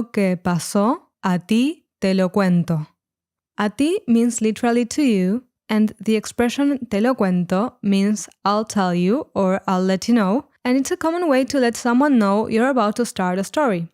Lo que pasó, a ti te lo cuento. A ti means literally to you, and the expression te lo cuento means I'll tell you or I'll let you know, and it's a common way to let someone know you're about to start a story.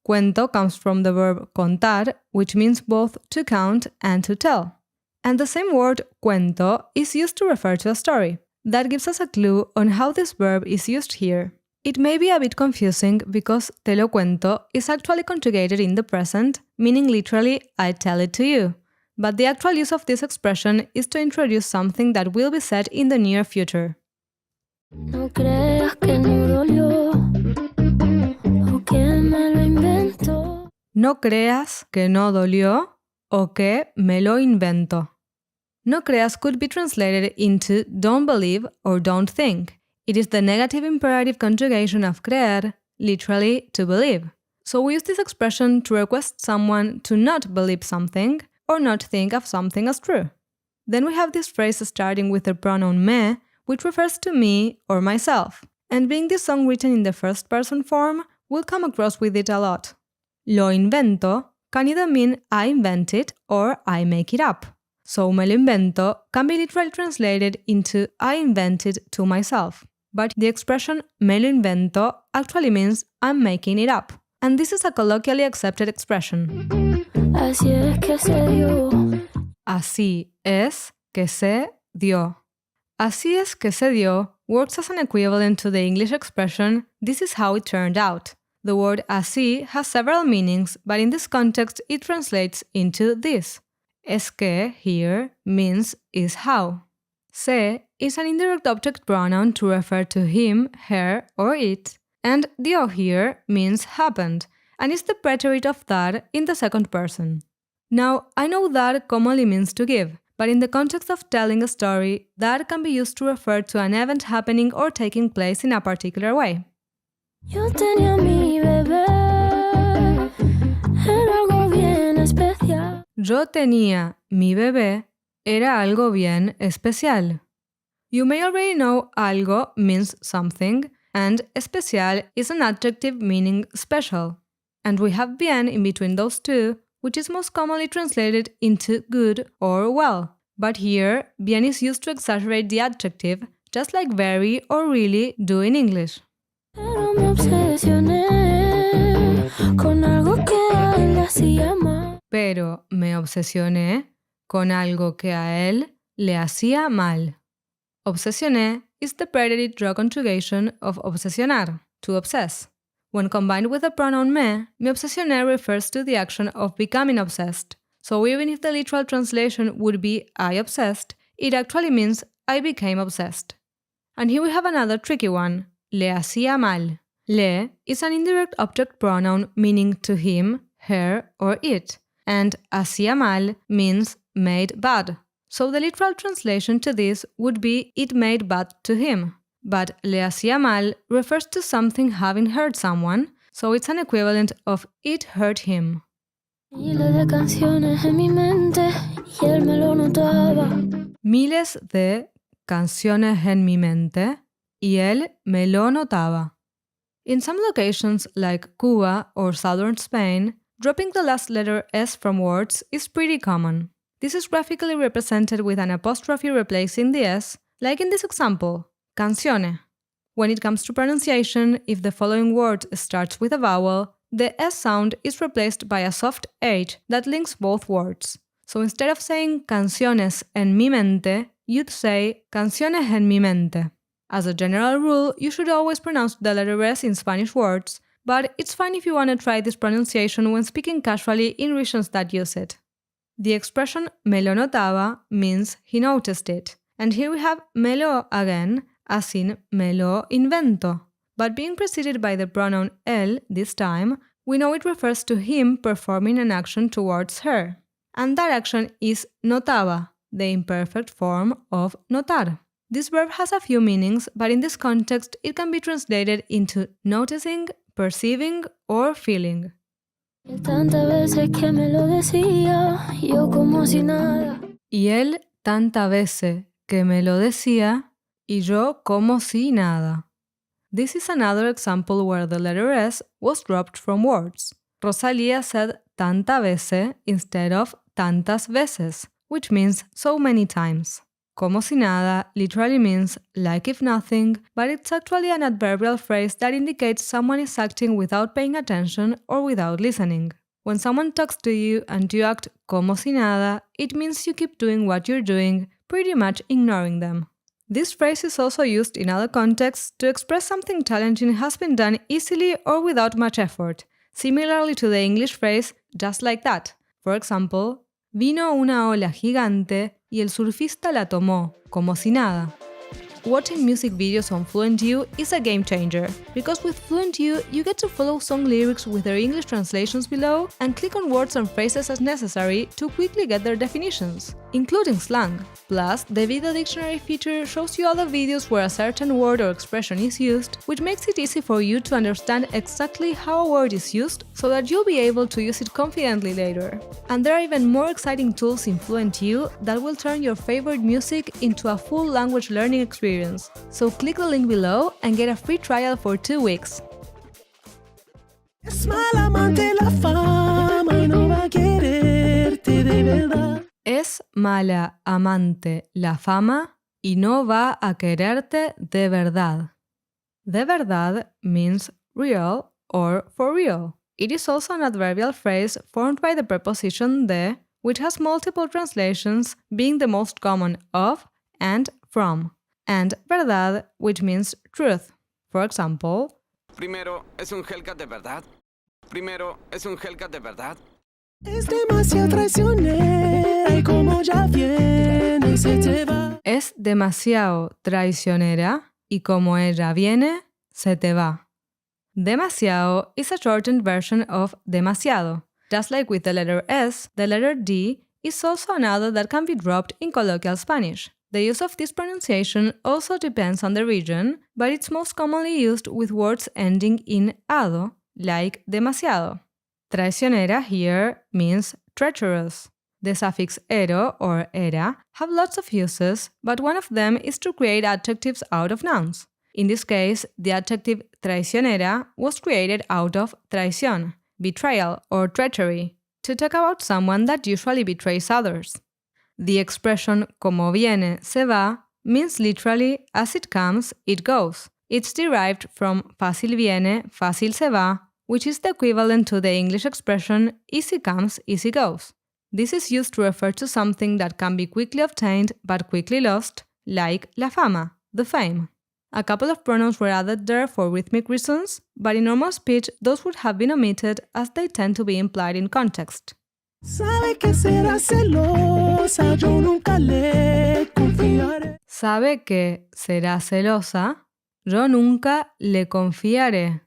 Cuento comes from the verb contar, which means both to count and to tell. And the same word cuento is used to refer to a story. That gives us a clue on how this verb is used here. It may be a bit confusing because te lo cuento is actually conjugated in the present, meaning literally I tell it to you. But the actual use of this expression is to introduce something that will be said in the near future. No creas que no dolió, o que me lo invento. No creas que no dolió o que me lo invento. No creas could be translated into don't believe or don't think. It is the negative imperative conjugation of creer, literally to believe. So we use this expression to request someone to not believe something or not think of something as true. Then we have this phrase starting with the pronoun me, which refers to me or myself. And being this song written in the first person form, we'll come across with it a lot. Lo invento can either mean I invent it or I make it up. So me lo invento can be literally translated into I invent it to myself. But the expression me lo invento actually means I'm making it up. And this is a colloquially accepted expression. Así es que se dio. Así es que se dio. Así es que se dio works as an equivalent to the English expression this is how it turned out. The word así has several meanings, but in this context it translates into this. Es que here means is how. Se is an indirect object pronoun to refer to him, her, or it, and dio here means happened, and is the preterite of dar in the second person. Now, I know dar commonly means to give, but in the context of telling a story, dar can be used to refer to an event happening or taking place in a particular way. Yo tenía mi bebé, era algo bien especial. Yo tenía mi bebé, era algo bien especial. You may already know algo means something, and especial is an adjective meaning special. And we have bien in between those two, which is most commonly translated into good or well. But here, bien is used to exaggerate the adjective, just like very or really do in English. Pero me obsesioné con algo que a él le hacía mal. Pero me obsesioné con algo que a él le hacía mal. Obsesioné is the preterite draw conjugation of obsesionar, to obsess. When combined with the pronoun me obsesioné refers to the action of becoming obsessed. So even if the literal translation would be I obsessed, it actually means I became obsessed. And here we have another tricky one, le hacía mal. Le is an indirect object pronoun meaning to him, her, or it, and hacía mal means made bad. So the literal translation to this would be it made bad to him. But le hacía mal refers to something having hurt someone, so it's an equivalent of it hurt him. Miles de canciones en mi mente y él me lo notaba. Miles de canciones en mi mente y él me lo notaba. In some locations like Cuba or southern Spain, dropping the last letter S from words is pretty common. This is graphically represented with an apostrophe replacing the S, like in this example, canzone. When it comes to pronunciation, if the following word starts with a vowel, the S sound is replaced by a soft H that links both words. So instead of saying canciones en mi mente, you'd say canciones en mi mente. As a general rule, you should always pronounce the letter S in Spanish words, but it's fine if you want to try this pronunciation when speaking casually in regions that use it. The expression me lo notaba means he noticed it, and here we have me lo again, as in me lo invento. But being preceded by the pronoun él this time, we know it refers to him performing an action towards her. And that action is notaba, the imperfect form of notar. This verb has a few meanings, but in this context it can be translated into noticing, perceiving, or feeling. Tantas veces que me lo decía, yo como si nada. Y él tantas veces que me lo decía, y yo como si nada. This is another example where the letter S was dropped from words. Rosalia said tanta vece instead of tantas veces, which means so many times. Como si nada literally means like if nothing, but it's actually an adverbial phrase that indicates someone is acting without paying attention or without listening. When someone talks to you and you act como si nada, it means you keep doing what you're doing, pretty much ignoring them. This phrase is also used in other contexts to express something challenging has been done easily or without much effort, similarly to the English phrase just like that. For example, vino una ola gigante y el surfista la tomó, como si nada. Watching music videos on FluentU is a game changer, because with FluentU you get to follow song lyrics with their English translations below and click on words and phrases as necessary to quickly get their definitions, including slang. Plus, the video dictionary feature shows you other videos where a certain word or expression is used, which makes it easy for you to understand exactly how a word is used so that you'll be able to use it confidently later. And there are even more exciting tools in FluentU that will turn your favorite music into a full language learning experience. So click the link below and get a free trial for 2 weeks. Es mala amante la fama y no va a quererte de verdad. Es mala amante la fama y no va a quererte de verdad. De verdad means real or for real. It is also an adverbial phrase formed by the preposition de, which has multiple translations, being the most common of and from, and verdad, which means truth. For example, Primero, ¿es un Hellcat de verdad? Primero, ¿es un Hellcat de verdad? Es demasiado traicionera y como ya viene se te va. es demasiado traicionera y como ella viene, se te va. Demasiado is a shortened version of demasiado. Just like with the letter S, the letter D is also another that can be dropped in colloquial Spanish. The use of this pronunciation also depends on the region, but it's most commonly used with words ending in ado, like demasiado. Traicionera here means treacherous. The suffix ero or era have lots of uses, but one of them is to create adjectives out of nouns. In this case, the adjective traicionera was created out of traición, betrayal or treachery, to talk about someone that usually betrays others. The expression como viene, se va means literally as it comes, it goes. It's derived from fácil viene, fácil se va, which is the equivalent to the English expression easy comes, easy goes. This is used to refer to something that can be quickly obtained but quickly lost, like la fama, the fame. A couple of pronouns were added there for rhythmic reasons, but in normal speech those would have been omitted as they tend to be implied in context. Sabe que será celosa, yo nunca le confiaré. Sabe que será celosa, yo nunca le confiaré.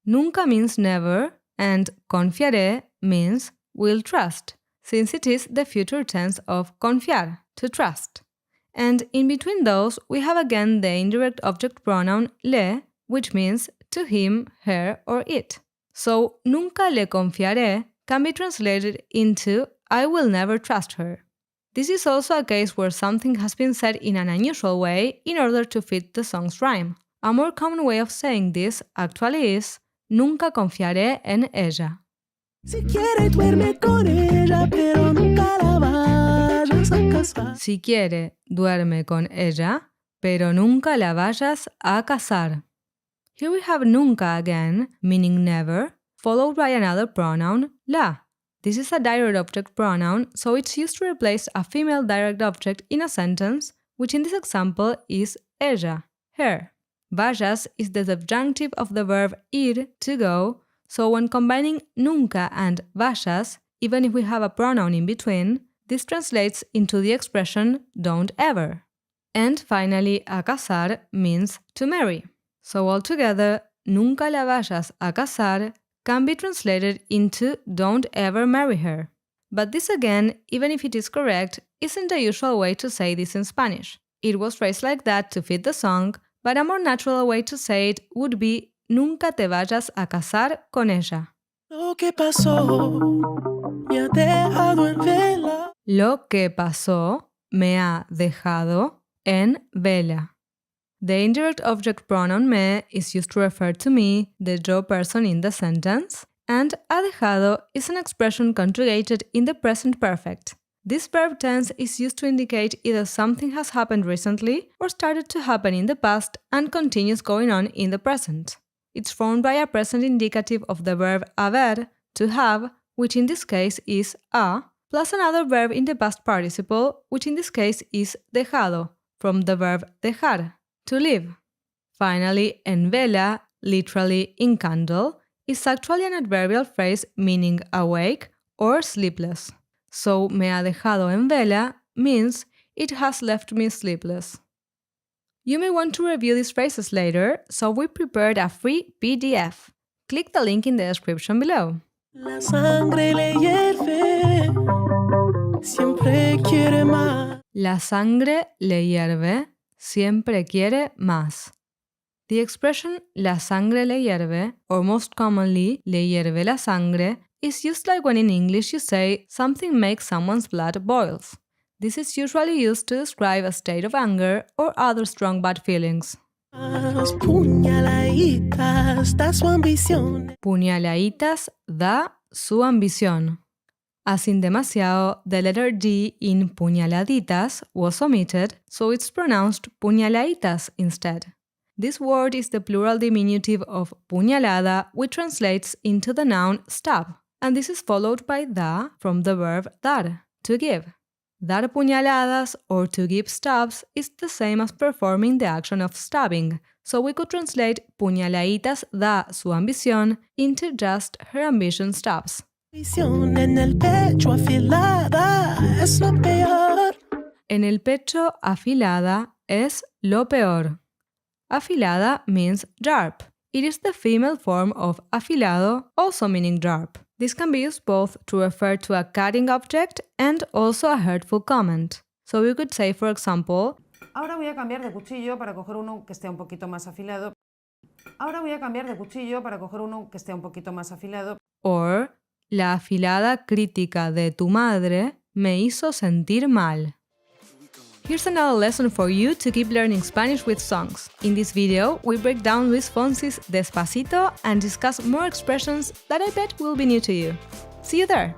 Nunca means never, and confiaré means will trust, since it is the future tense of confiar, to trust. And in between those, we have again the indirect object pronoun le, which means to him, her, or it. So, nunca le confiaré can be translated into I will never trust her. This is also a case where something has been said in an unusual way in order to fit the song's rhyme. A more common way of saying this actually is nunca confiaré en ella. Si quiere duerme con ella, pero nunca la vayas a casar. Si quiere, duerme con ella, pero nunca la vayas a casar. Here we have nunca again, meaning never, followed by another pronoun, la. This is a direct object pronoun, so it's used to replace a female direct object in a sentence, which in this example is ella, her. Vayas is the subjunctive of the verb ir, to go, so when combining nunca and vayas, even if we have a pronoun in between, this translates into the expression don't ever. And finally, a casar means to marry. So altogether, nunca la vayas a casar can be translated into don't ever marry her. But this again, even if it is correct, isn't the usual way to say this in Spanish. It was phrased like that to fit the song, but a more natural way to say it would be nunca te vayas a casar con ella. Lo que pasó me ha dejado en vela. Lo que pasó me ha dejado en vela. The indirect object pronoun me is used to refer to me, the yo person in the sentence, And ha dejado is an expression conjugated in the present perfect. This verb tense is used to indicate either something has happened recently or started to happen in the past and continues going on in the present. It's formed by a present indicative of the verb haber, to have, which in this case is ha, plus another verb in the past participle, which in this case is dejado, from the verb dejar, to leave. Finally, en vela, literally in candle, is actually an adverbial phrase meaning awake or sleepless. So me ha dejado en vela means it has left me sleepless. You may want to review these phrases later, so we prepared a free PDF. Click the link in the description below. La sangre le hierve, siempre quiere más. La sangre le hierve, siempre quiere más. The expression la sangre le hierve, or most commonly le hierve la sangre, is used like when in English you say something makes someone's blood boils. This is usually used to describe a state of anger or other strong bad feelings. Puñaladitas da su ambición. Puñaladitas da su ambición. As in demasiado, the letter D in puñaladitas was omitted, so it's pronounced puñaladitas instead. This word is the plural diminutive of puñalada, which translates into the noun stab, and this is followed by da from the verb dar, to give. Dar puñaladas or to give stabs is the same as performing the action of stabbing, so we could translate puñaladitas da su ambición into just her ambition stabs. En el pecho afilada es lo peor. En el pecho afilada es lo peor. Afilada means sharp. It is the female form of afilado, also meaning sharp. This can be used both to refer to a cutting object and also a hurtful comment. So we could say, for example, Ahora voy a cambiar de cuchillo para coger uno que esté un poquito más afilado. Ahora voy a cambiar de cuchillo para coger uno que esté un poquito más afilado. or la afilada crítica de tu madre me hizo sentir mal. Here's another lesson for you to keep learning Spanish with songs. In this video, we break down Luis Fonsi's Despacito and discuss more expressions that I bet will be new to you. See you there!